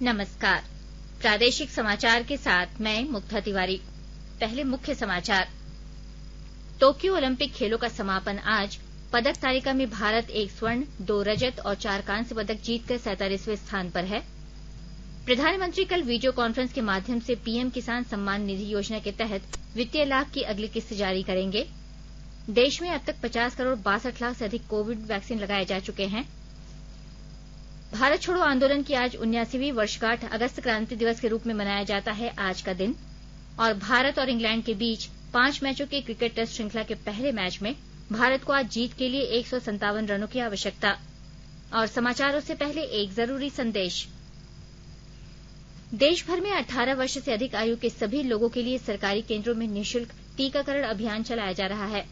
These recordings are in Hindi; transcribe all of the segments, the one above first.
नमस्कार। प्रादेशिक समाचार के साथ मैं मुग्धा तिवारी। पहले मुख्य समाचार। टोक्यो ओलंपिक खेलों का समापन आज। पदक तालिका में भारत 1 स्वर्ण, 2 रजत और 4 कांस्य पदक जीतकर 47वें स्थान पर है। प्रधानमंत्री कल वीडियो कॉन्फ्रेंस के माध्यम से पीएम किसान सम्मान निधि योजना के तहत वित्तीय लाभ की अगली किस्त जारी करेंगे। देश में अब तक 50 करोड़ 62 लाख से अधिक कोविड वैक्सीन लगाए जा चुके हैं। भारत छोड़ो आंदोलन की आज 79वीं वर्षगांठ अगस्त क्रांति दिवस के रूप में मनाया जाता है आज का दिन। और भारत और इंग्लैंड के बीच 5 मैचों के क्रिकेट टेस्ट श्रृंखला के पहले मैच में भारत को आज जीत के लिए 157 रनों की आवश्यकता। और समाचारों से पहले एक जरूरी संदेश। देश भर में 18 वर्ष से अधिक आयु के सभी लोगों के लिए सरकारी केंद्रों में निःशुल्क टीकाकरण अभियान चलाया जा रहा है।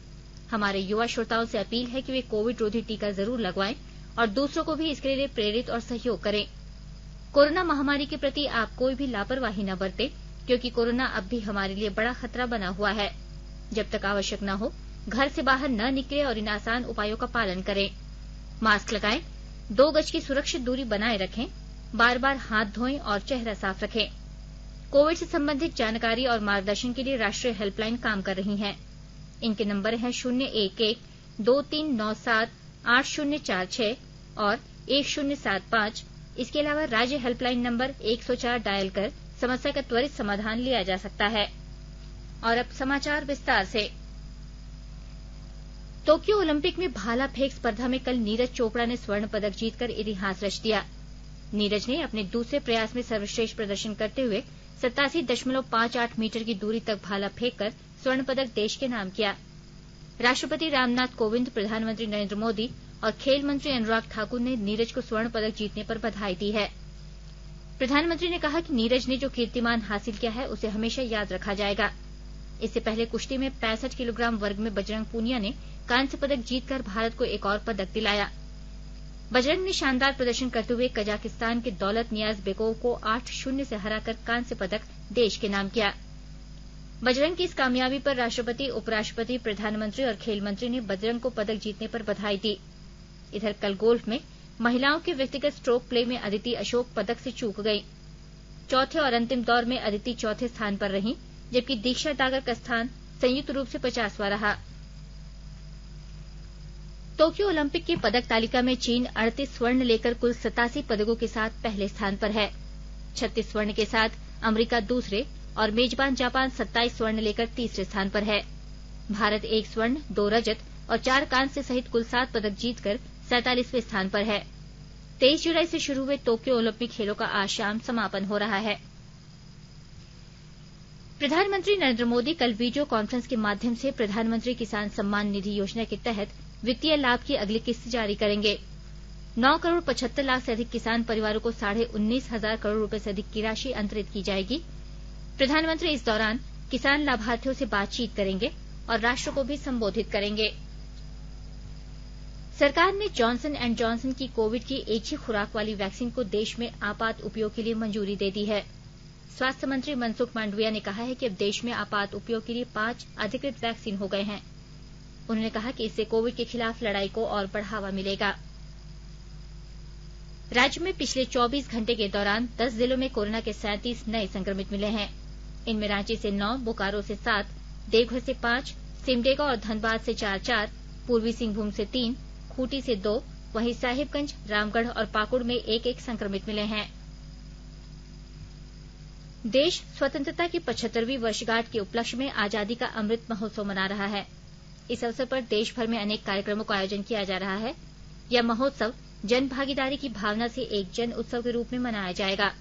हमारे युवा श्रोताओं से अपील है कि वे कोविड रोधी टीका जरूर लगवाएं और दूसरों को भी इसके लिए प्रेरित और सहयोग करें। कोरोना महामारी के प्रति आप कोई भी लापरवाही न बरतें, क्योंकि कोरोना अब भी हमारे लिए बड़ा खतरा बना हुआ है। जब तक आवश्यक न हो, घर से बाहर न निकलें और इन आसान उपायों का पालन करें। मास्क लगाएं, 2 गज की सुरक्षित दूरी बनाए रखें, बार बार हाथ धोएं और चेहरा साफ रखें। कोविड से संबंधित जानकारी और मार्गदर्शन के लिए राष्ट्रीय हेल्पलाइन काम कर रही है। इनके नंबर हैं 011-2397-8046 और 1075। इसके अलावा राज्य हेल्पलाइन नंबर 104 डायल कर समस्या का त्वरित समाधान लिया जा सकता है। और अब समाचार विस्तार से। टोक्यो ओलंपिक में भाला फेंक स्पर्धा में कल नीरज चोपड़ा ने स्वर्ण पदक जीतकर इतिहास रच दिया। नीरज ने अपने दूसरे प्रयास में सर्वश्रेष्ठ प्रदर्शन करते हुए 87.58 मीटर की दूरी तक भाला फेंककर स्वर्ण पदक देश के नाम किया। राष्ट्रपति रामनाथ कोविंद, प्रधानमंत्री नरेंद्र मोदी और खेल मंत्री अनुराग ठाकुर ने नीरज को स्वर्ण पदक जीतने पर बधाई दी है। प्रधानमंत्री ने कहा कि नीरज ने जो कीर्तिमान हासिल किया है उसे हमेशा याद रखा जाएगा। इससे पहले कुश्ती में 65 किलोग्राम वर्ग में बजरंग पूनिया ने कांस्य पदक जीतकर भारत को एक और पदक दिलाया। बजरंग ने शानदार प्रदर्शन करते हुए कजाकिस्तान के दौलत नियाज बेकोव को 8-0 से हराकर कांस्य पदक देश के नाम किया। बजरंग की इस कामयाबी पर राष्ट्रपति, उपराष्ट्रपति, प्रधानमंत्री और खेल मंत्री ने बजरंग को पदक जीतने पर बधाई दी। इधर कल गोल्फ में महिलाओं के व्यक्तिगत स्ट्रोक प्ले में अदिति अशोक पदक से चूक गई। चौथे और अंतिम दौर में अदिति चौथे स्थान पर रहीं, जबकि दीक्षा डागर का स्थान संयुक्त रूप से 50वां रहा। टोक्यो ओलंपिक की पदक तालिका में चीन 38 स्वर्ण लेकर कुल 87 पदकों के साथ पहले स्थान पर है। 36 स्वर्ण के साथ अमेरिका दूसरे और मेजबान जापान 27 स्वर्ण लेकर तीसरे स्थान पर है। भारत 1 स्वर्ण, 2 रजत और 4 कांस्य सहित कुल 7 पदक जीतकर 47वें स्थान पर है। 23 जुलाई से शुरू हुए टोक्यो ओलंपिक खेलों का आज शाम समापन हो रहा है। प्रधानमंत्री नरेंद्र मोदी कल वीडियो कॉन्फ्रेंस के माध्यम से प्रधानमंत्री किसान सम्मान निधि योजना के तहत वित्तीय लाभ की अगली किस्त जारी करेंगे। 9 करोड़ 75 लाख से अधिक किसान परिवारों को 19,500 करोड़ रुपए से अधिक की राशि अंतरित की जाएगी। प्रधानमंत्री इस दौरान किसान लाभार्थियों से बातचीत करेंगे और राष्ट्र को भी संबोधित करेंगे। सरकार ने जॉनसन एंड जॉनसन की कोविड की एक ही खुराक वाली वैक्सीन को देश में आपात उपयोग के लिए मंजूरी दे दी है। स्वास्थ्य मंत्री मनसुख मांडविया ने कहा है कि अब देश में आपात उपयोग के लिए 5 अधिकृत वैक्सीन हो गए हैं। उन्होंने कहा कि इससे कोविड के खिलाफ लड़ाई को और बढ़ावा मिलेगा। राज्य में पिछले 24 घंटे के दौरान 10 जिलों में कोरोना के 37 नए संक्रमित मिले हैं। इनमें रांची से 9, बोकारो से 7, देवघर से 5, सिमडेगा और धनबाद से 4-4, पूर्वी सिंहभूम से 3, खूंटी से 2, वहीं साहिबगंज, रामगढ़ और पाकुड़ में 1-1 संक्रमित मिले हैं। देश स्वतंत्रता की 75वीं वर्षगांठ के उपलक्ष्य में आजादी का अमृत महोत्सव मना रहा है। इस अवसर पर देश भर में अनेक कार्यक्रमों का आयोजन किया जा रहा है। यह महोत्सव जन भागीदारी की भावना से एक जन उत्सव के रूप में मनाया जाएगा।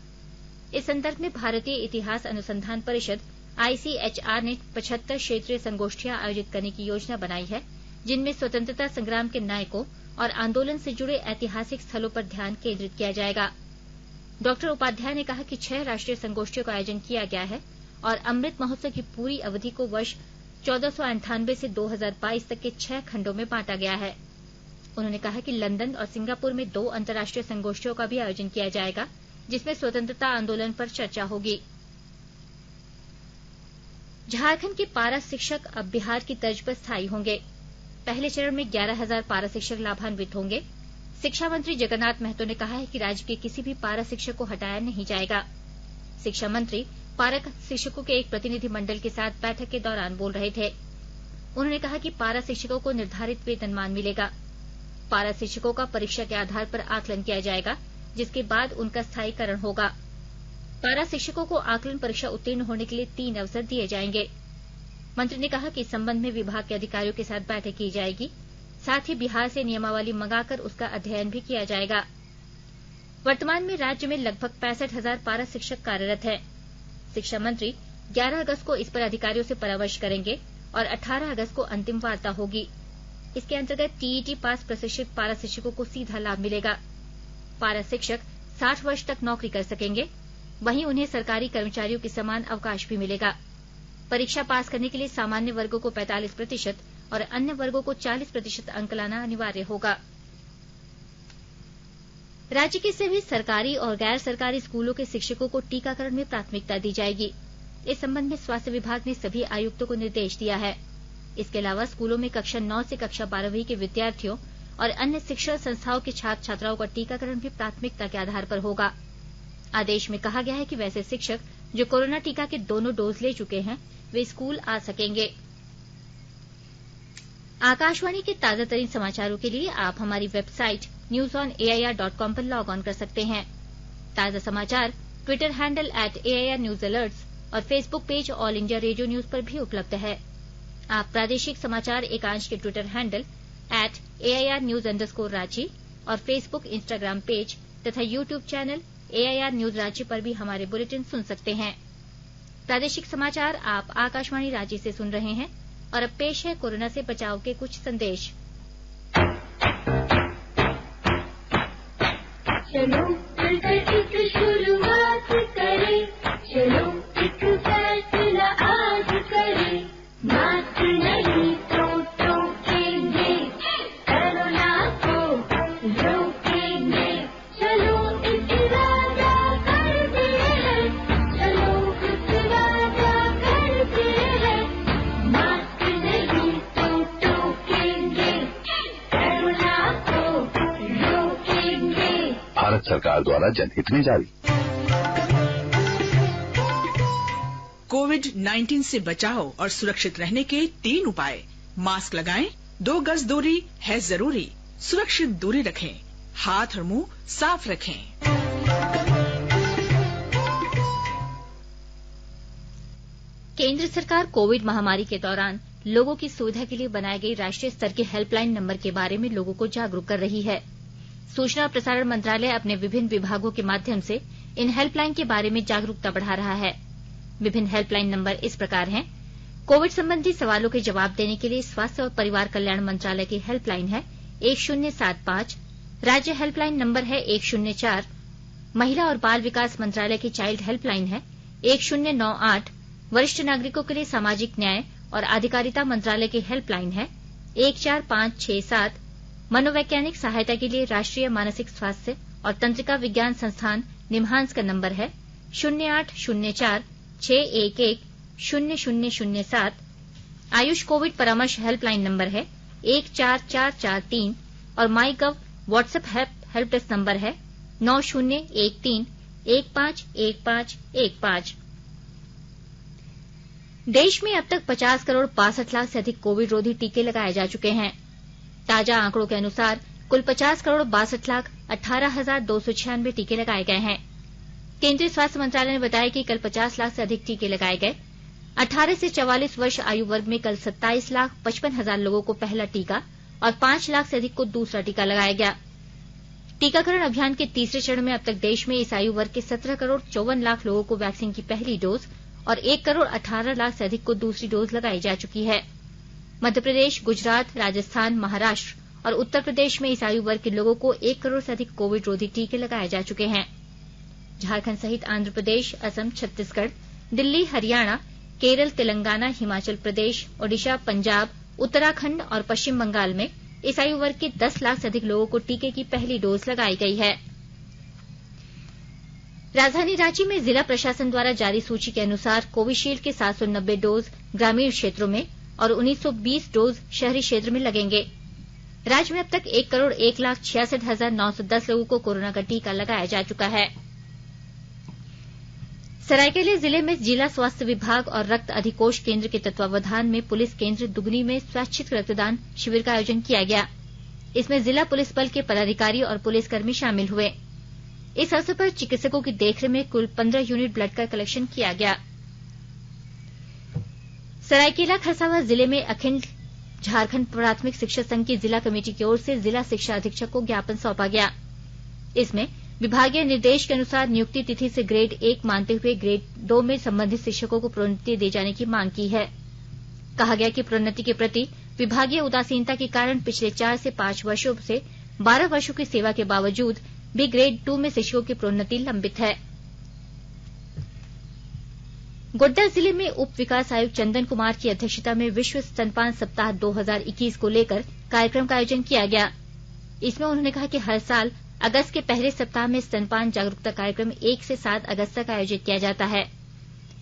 इस संदर्भ में भारतीय इतिहास अनुसंधान परिषद ICHR ने 75 क्षेत्रीय संगोष्ठियां आयोजित करने की योजना बनाई है, जिनमें स्वतंत्रता संग्राम के नायकों और आंदोलन से जुड़े ऐतिहासिक स्थलों पर ध्यान केंद्रित किया जाएगा। डॉक्टर उपाध्याय ने कहा कि 6 राष्ट्रीय संगोष्ठियों का आयोजन किया गया है और अमृत महोत्सव की पूरी अवधि को वर्ष 1498 से 2022 तक के 6 खंडों में बांटा गया है। उन्होंने कहा कि लंदन और सिंगापुर में 2 अंतर्राष्ट्रीय संगोष्ठियों का भी आयोजन किया जाएगा, जिसमें स्वतंत्रता आंदोलन पर चर्चा होगी। झारखंड के पारा शिक्षक अब बिहार की तर्ज पर स्थायी होंगे। पहले चरण में 11,000 पारा शिक्षक लाभान्वित होंगे। शिक्षा मंत्री जगन्नाथ महतो ने कहा है कि राज्य के किसी भी पारा शिक्षक को हटाया नहीं जाएगा। शिक्षा मंत्री पारा शिक्षकों के एक प्रतिनिधि मंडल के साथ बैठक के दौरान बोल रहे थे। उन्होंने कहा कि पारा शिक्षकों को निर्धारित वेतनमान मिलेगा। पारा शिक्षकों का परीक्षा के आधार पर आकलन किया जाएगा, जिसके बाद उनका स्थायीकरण होगा। पारा शिक्षकों को आकलन परीक्षा उत्तीर्ण होने के लिए 3 अवसर दिए जाएंगे। मंत्री ने कहा कि इस संबंध में विभाग के अधिकारियों के साथ बैठक की जाएगी, साथ ही बिहार से नियमावली मंगाकर उसका अध्ययन भी किया जाएगा। वर्तमान में राज्य में लगभग 65,000 पारा शिक्षक कार्यरत हैं। शिक्षा मंत्री 11 अगस्त को इस पर अधिकारियों से परामर्श करेंगे और 18 अगस्त को अंतिम वार्ता होगी। इसके अंतर्गत टीईटी पास प्रशिक्षित पारा शिक्षकों को सीधा लाभ मिलेगा। पारा शिक्षक 60 वर्ष तक नौकरी कर सकेंगे, वहीं उन्हें सरकारी कर्मचारियों के समान अवकाश भी मिलेगा। परीक्षा पास करने के लिए सामान्य वर्गों को 45% और अन्य वर्गों को 40% अंक लाना अनिवार्य होगा। राज्य के सभी सरकारी और गैर सरकारी स्कूलों के शिक्षकों को टीकाकरण में प्राथमिकता दी जाएगी। इस संबंध में स्वास्थ्य विभाग ने सभी आयुक्तों को निर्देश दिया है। इसके अलावा स्कूलों में कक्षा 9 से कक्षा 12वीं के विद्यार्थियों और अन्य शिक्षण संस्थाओं के छात्र छात्राओं का टीकाकरण भी प्राथमिकता के आधार पर होगा। आदेश में कहा गया है कि वैसे शिक्षक जो कोरोना टीका के दोनों डोज ले चुके हैं, वे स्कूल आ सकेंगे। आकाशवाणी के ताजा तरीन समाचारों के लिए आप हमारी वेबसाइट newsonair.com पर लॉग ऑन कर सकते हैं। ताजा समाचार Twitter handle @AIR News Alerts और Facebook page all India radio news पर भी उपलब्ध है। आप प्रादेशिक समाचार एकांश के ट्विटर हैंडल @AIR News_Ranchi और फेसबुक, इंस्टाग्राम पेज तथा YouTube channel AIR News Ranchi पर भी हमारे बुलेटिन सुन सकते हैं। प्रादेशिक समाचार आप आकाशवाणी रांची से सुन रहे हैं और अब पेश है कोरोना से बचाव के कुछ संदेश। चलो मिलकर एक शुरुआत करें, चलो एक फैसला आज करें, मास्क नहीं तो टोकेंगे, कोरोना को रोकेंगे, चलो एक वादा करते हैं, चलो एक वादा करते हैं, मास्क नहीं तो टोकेंगे, कोरोना को रोकेंगे। भारत सरकार द्वारा जनहित में जारी। कोविड-19 से बचाव और सुरक्षित रहने के 3 उपाय। मास्क लगाएं, 2 गज दूरी है जरूरी, सुरक्षित दूरी रखें, हाथ और मुंह साफ रखें। केंद्र सरकार कोविड महामारी के दौरान लोगों की सुविधा के लिए बनाए गई राष्ट्रीय स्तर के हेल्पलाइन नंबर के बारे में लोगों को जागरूक कर रही है। सूचना और प्रसारण मंत्रालय अपने विभिन्न विभागों के माध्यम से इन हेल्पलाइन के बारे में जागरूकता बढ़ा रहा है। विभिन्न हेल्पलाइन नंबर इस प्रकार हैं। कोविड संबंधी सवालों के जवाब देने के लिए स्वास्थ्य और परिवार कल्याण मंत्रालय की हेल्पलाइन है 1075, राज्य हेल्पलाइन नंबर है 104, महिला और बाल विकास मंत्रालय की चाइल्ड हेल्पलाइन है 1098, वरिष्ठ नागरिकों के लिए सामाजिक न्याय और आधिकारिता मंत्रालय की हेल्पलाइन है 14567, मनोवैज्ञानिक सहायता के लिए राष्ट्रीय मानसिक स्वास्थ्य और तंत्रिका विज्ञान संस्थान निम्हांस का नंबर है 0804 611 0007, आयुष कोविड परामर्श हेल्पलाइन नंबर है 14443 और माई गव व्हाट्सएप हेल्प डेस्क नंबर है 9013 151515। देश में अब तक 50 करोड़ 62 लाख से अधिक कोविड रोधी टीके लगाए जा चुके हैं। ताजा आंकड़ों के अनुसार कुल 50 करोड़ 62 लाख 18,296 टीके लगाए गए हैं। केंद्रीय स्वास्थ्य मंत्रालय ने बताया कि कल 50 लाख से अधिक टीके लगाए गए। 18 से 44 वर्ष आयु वर्ग में कल 27 लाख 55 हजार लोगों को पहला टीका और 5 लाख से अधिक को दूसरा टीका लगाया गया। टीकाकरण अभियान के तीसरे चरण में अब तक देश में इस आयु वर्ग के 17 करोड़ 54 लाख लोगों को वैक्सीन की पहली डोज और 1 करोड़ 18 लाख से अधिक को दूसरी डोज लगाई जा चुकी है। मध्य प्रदेश, गुजरात, राजस्थान, महाराष्ट्र और उत्तर प्रदेश में इस आयु वर्ग के लोगों को 1 करोड़ से अधिक कोविड रोधी टीके लगाए जा चुके हैं। झारखंड सहित आंध्र प्रदेश, असम, छत्तीसगढ़, दिल्ली, हरियाणा, केरल, तेलंगाना, हिमाचल प्रदेश, ओडिशा, पंजाब, उत्तराखंड और पश्चिम बंगाल में इस आयु वर्ग के 10 लाख से अधिक लोगों को टीके की पहली डोज लगाई गई है। राजधानी रांची में जिला प्रशासन द्वारा जारी सूची के अनुसार कोविशील्ड के 790 डोज ग्रामीण क्षेत्रों में और 1920 डोज शहरी क्षेत्र में लगेंगे। राज्य में अब तक 1,01,66,910 लोगों को कोरोना का टीका लगाया जा चुका है। सरायकेला जिले में जिला स्वास्थ्य विभाग और रक्त अधिकोष केंद्र के तत्वावधान में पुलिस केंद्र दुगनी में स्वैच्छिक रक्तदान शिविर का आयोजन किया गया। इसमें जिला पुलिस बल के पदाधिकारी और पुलिसकर्मी शामिल हुए। इस अवसर पर चिकित्सकों की देखरेख में कुल 15 यूनिट ब्लड का कलेक्शन किया गया। सरायकेला खरसावां जिले में अखिल झारखंड प्राथमिक शिक्षा संघ की जिला कमेटी की ओर से जिला शिक्षा अधीक्षक को ज्ञापन सौंपा गया। इसमें विभागीय निर्देश के अनुसार नियुक्ति तिथि से ग्रेड 1 मानते हुए ग्रेड 2 में संबंधित शिक्षकों को प्रोन्नति दिए जाने की मांग की है। कहा गया कि प्रोन्नति के प्रति विभागीय उदासीनता के कारण पिछले 4 से 5 वर्षों से 12 वर्षों की सेवा के बावजूद भी ग्रेड 2 में शिक्षकों की प्रोन्नति लंबित है। गोड्डा जिले में उप विकास आयुक्त चंदन कुमार की अध्यक्षता में विश्व स्तनपान सप्ताह 2021 को लेकर कार्यक्रम का आयोजन किया गया। इसमें उन्होंने कहा कि हर साल अगस्त के पहले सप्ताह में स्तनपान जागरूकता कार्यक्रम 1 से 7 अगस्त तक आयोजित किया जाता है।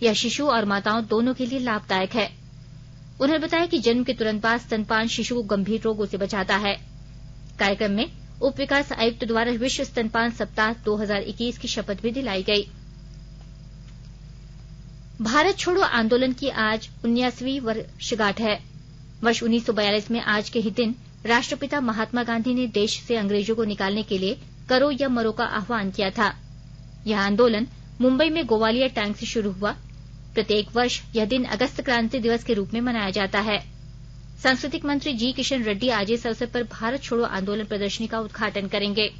यह शिशु और माताओं दोनों के लिए लाभदायक है। उन्होंने बताया कि जन्म के तुरंत बाद स्तनपान शिशु को गंभीर रोगों से बचाता है। कार्यक्रम में उप विकास आयुक्त द्वारा विश्व स्तनपान सप्ताह 2021 की शपथ भी दिलाई गई। भारत छोड़ो आंदोलन की आज 19वीं वर्षगांठ है। वर्ष 1942 में आज के ही दिन राष्ट्रपिता महात्मा गांधी ने देश से अंग्रेजों को निकालने के लिए करो या मरो का आह्वान किया था। यह आंदोलन मुंबई में गोवालिया टैंक से शुरू हुआ। प्रत्येक वर्ष यह दिन अगस्त क्रांति दिवस के रूप में मनाया जाता है। सांस्कृतिक मंत्री जी किशन रेड्डी आज इस अवसर पर भारत छोड़ो आंदोलन प्रदर्शनी का उद्घाटन करेंगे।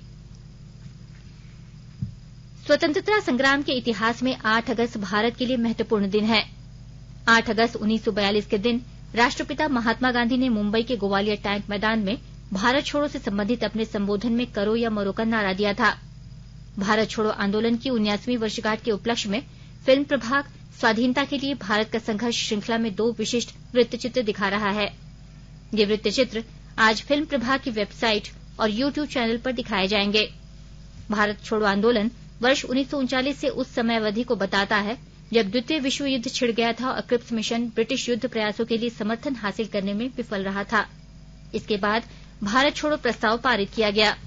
स्वतंत्रता संग्राम के इतिहास में 8 अगस्त भारत के लिए महत्वपूर्ण दिन है। 8 अगस्त 1942 के दिन राष्ट्रपिता महात्मा गांधी ने मुंबई के गोवालिया टैंक मैदान में भारत छोड़ो से संबंधित अपने संबोधन में करो या मरो का नारा दिया था। भारत छोड़ो आंदोलन की 19वीं वर्षगांठ के उपलक्ष्य में फिल्म प्रभाग स्वाधीनता के लिए भारत का संघर्ष श्रृंखला में 2 विशिष्ट वृत्तचित्र दिखा रहा है। ये वृत्तचित्र आज फिल्म प्रभाग की वेबसाइट और यूट्यूब चैनल पर दिखाए जाएंगे। भारत छोड़ो आंदोलन वर्ष 1939 से उस समय अवधि को बताता है जब द्वितीय विश्व युद्ध छिड़ गया था और क्रिप्स मिशन ब्रिटिश युद्ध प्रयासों के लिए समर्थन हासिल करने में विफल रहा था। इसके बाद भारत छोड़ो प्रस्ताव पारित किया गया।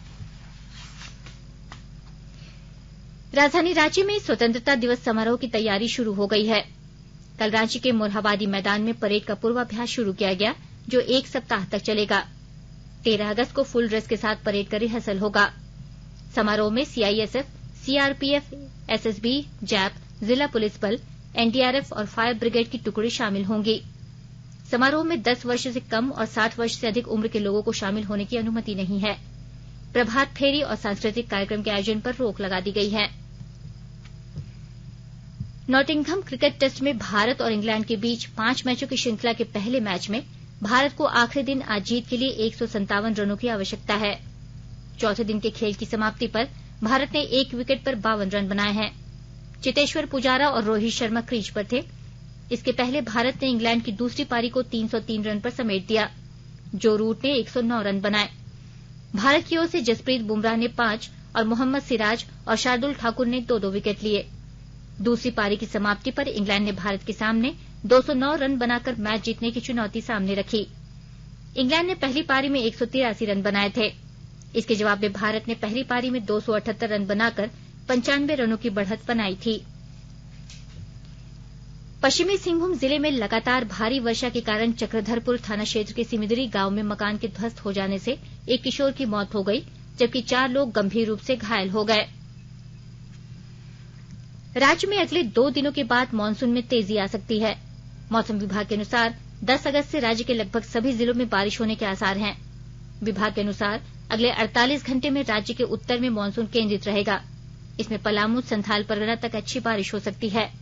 राजधानी रांची में स्वतंत्रता दिवस समारोह की तैयारी शुरू हो गई है। कल रांची के मोरहाबादी मैदान में परेड का पूर्वाभ्यास शुरू किया गया जो 1 सप्ताह तक चलेगा। 13 अगस्त को फुल ड्रेस के साथ परेड का रिहर्सल होगा। समारोह में सीआईएसएफ, सीआरपीएफ, एसएसबी, जैप, जिला पुलिस बल, एनडीआरएफ और फायर ब्रिगेड की टुकड़ी शामिल होंगी। समारोह में 10 वर्ष से कम और 60 वर्ष से अधिक उम्र के लोगों को शामिल होने की अनुमति नहीं है। प्रभात फेरी और सांस्कृतिक कार्यक्रम के आयोजन पर रोक लगा दी गई है। नॉटिंघम क्रिकेट टेस्ट में भारत और इंग्लैंड के बीच 5 मैचों की श्रृंखला के पहले मैच में भारत को आखिरी दिन आज जीत के लिए 157 रनों की आवश्यकता है। चौथे दिन के खेल की समाप्ति पर भारत ने 1 विकेट पर 52 रन बनाए हैं। चेतेश्वर पुजारा और रोहित शर्मा क्रीज पर थे। इसके पहले भारत ने इंग्लैंड की दूसरी पारी को 303 रन पर समेट दिया। जो रूट ने 109 रन बनाए। भारत की ओर से जसप्रीत बुमराह ने 5 और मोहम्मद सिराज और शार्दुल ठाकुर ने 2-2 विकेट लिए। दूसरी पारी की समाप्ति पर इंग्लैंड ने भारत के सामने 209 रन बनाकर मैच जीतने की चुनौती सामने रखी। इंग्लैंड ने पहली पारी में 183 रन बनाए थे। इसके जवाब में भारत ने पहली पारी में 278 रन बनाकर 95 रनों की बढ़त बनाई थी। पश्चिमी सिंहभूम जिले में लगातार भारी वर्षा के कारण चक्रधरपुर थाना क्षेत्र के सिमिदरी गांव में मकान के ध्वस्त हो जाने से एक किशोर की मौत हो गई, जबकि 4 लोग गंभीर रूप से घायल हो गए। राज्य में अगले 2 दिनों के बाद मानसून में तेजी आ सकती है। मौसम विभाग के अनुसार 10 अगस्त से राज्य के लगभग सभी जिलों में बारिश होने के आसार हैं। विभाग के अनुसार अगले 48 घंटे में राज्य के उत्तर में मानसून केंद्रित रहेगा। इसमें पलामू, संथाल परगना तक अच्छी बारिश हो सकती है।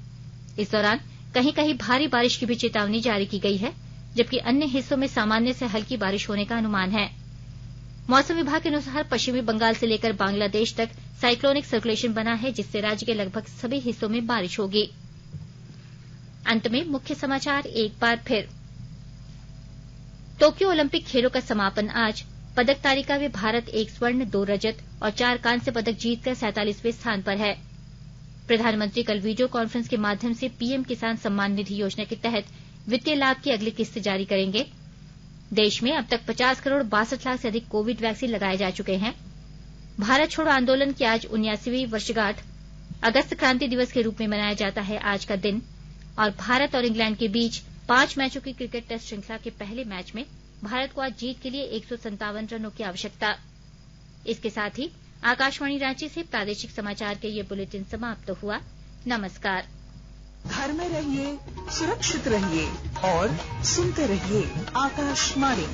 इस दौरान कहीं कहीं भारी बारिश की भी चेतावनी जारी की गई है, जबकि अन्य हिस्सों में सामान्य से हल्की बारिश होने का अनुमान है। मौसम विभाग के अनुसार पश्चिमी बंगाल से लेकर बांग्लादेश तक साइक्लोनिक सर्कुलेशन बना है, जिससे राज्य के लगभग सभी हिस्सों में बारिश होगी। अंत में मुख्य समाचार एक बार फिर। टोक्यो ओलंपिक खेलों का समापन आज। पदक तालिका में भारत 1 स्वर्ण, 2 रजत और 4 कांस्य पदक जीतकर 47वें स्थान पर है। प्रधानमंत्री कल वीडियो कॉन्फ्रेंस के माध्यम से पीएम किसान सम्मान निधि योजना के तहत वित्तीय लाभ की अगली किस्त जारी करेंगे। देश में अब तक 50 करोड़ 62 लाख से अधिक कोविड वैक्सीन लगाए जा चुके हैं। भारत छोड़ो आंदोलन की आज 79वीं वर्षगांठ, अगस्त क्रांति दिवस के रूप में मनाया जाता है आज का दिन। और भारत और इंग्लैंड के बीच 5 मैचों की क्रिकेट टेस्ट श्रृंखला के पहले मैच में भारत को आज जीत के लिए 157 रनों की आवश्यकता। इसके साथ ही आकाशवाणी रांची से प्रादेशिक समाचार के ये बुलेटिन समाप्त हुआ। नमस्कार। घर में रहिए, सुरक्षित रहिए और सुनते रहिए आकाशवाणी।